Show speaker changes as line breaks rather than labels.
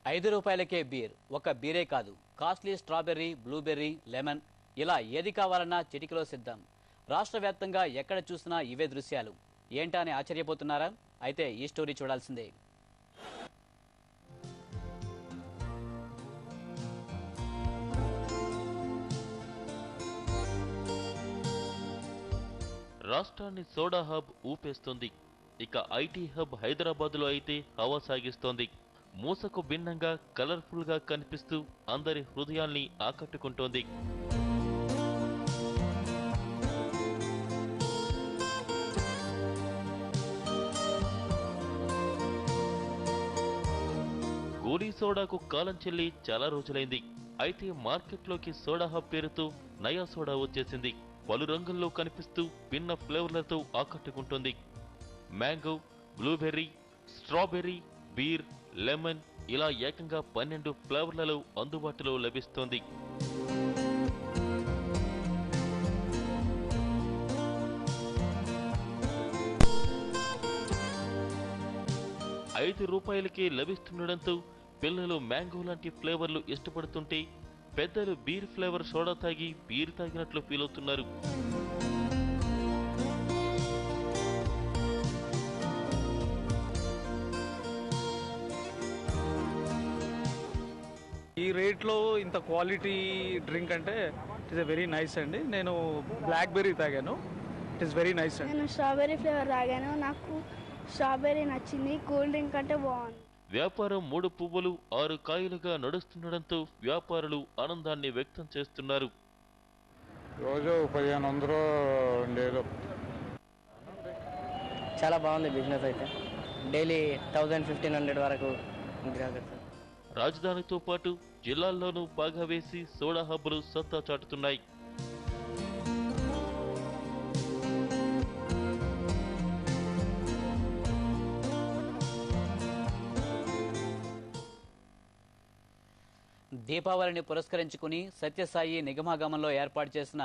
రూ. 5కే బీర్. ఒక బీరే కాదు, కాస్ట్లీ స్ట్రాబెర్రీ, బ్లూబెర్రీ, లెమన్ ఇలా ఏది కావాలన్నా చిటికలో సిద్ధం. రాష్ట్ర వ్యాప్తంగా ఎక్కడ చూసినా ఇవే దృశ్యాలు. ఏంటా అని ఆశ్చర్యపోతున్నారా? అయితే ఈ స్టోరీ చూడాల్సిందే.
రాష్ట్రాన్ని సోడా హబ్ ఊపేస్తోంది. ఇక ఐటీ హబ్ హైదరాబాద్లో అయితే హవా సాగిస్తోంది. మూసకు భిన్నంగా కలర్ఫుల్ గా కనిపిస్తూ అందరి హృదయాల్ని ఆకట్టుకుంటోంది. గోలీ సోడాకు కాలం చెల్లి చాలా రోజులైంది. అయితే మార్కెట్లోకి సోడా హబ్ పేరుతో నయా సోడా వచ్చేసింది. పలు రంగుల్లో కనిపిస్తూ భిన్న ఫ్లేవర్లతో ఆకట్టుకుంటోంది. Mango, blueberry, strawberry, beer, lemon ఇలా ఏకంగా 12 ఫ్లేవర్లలో అందుబాటులో లభిస్తోంది. రూ. 5కే లభిస్తుండటంతో పిల్లలు మ్యాంగో లాంటి ఫ్లేవర్లు ఇష్టపడుతుంటే పెద్దలు బీర్ ఫ్లేవర్ సోడా తాగి బీర్ తాగినట్లు ఫీల్ అవుతున్నారు.
ఈ రేట్లో ఇంత క్వాలిటీ డ్రింక్ అంటే ఇట్ ఇస్ వెరీ నైస్ అండి. నేను బ్లాక్ బెర్రీ తాగాను, ఇట్ ఇస్ వెరీ నైస్ అండి.
నేను స్ట్రాబెర్రీ ఫ్లేవర్ తాగాను, నాకు స్ట్రాబెర్రీ నచ్చింది. కూల్ డ్రింక్ అంటే బాగుంది.
వ్యాపారం 3 పువ్వులు 6 కాయలుగా నడుస్తుండటంతో వ్యాపారులు ఆనందాన్ని వ్యక్తం చేస్తున్నారు.
రోజు 1500 ఉండేది.
చాలా బాగుంది బిజినెస్ అయితే. డైలీ 1000-1500 వరకు గిరాకీ.
రాజధానితో పాటు జిల్లాల్లోనూ బాగా వేసి సోడా హబ్బులు సత్తా చాటుతున్నాయి.
దీపావళిని పురస్కరించుకుని సత్యసాయి నిగమాగమంలో ఏర్పాటు చేసిన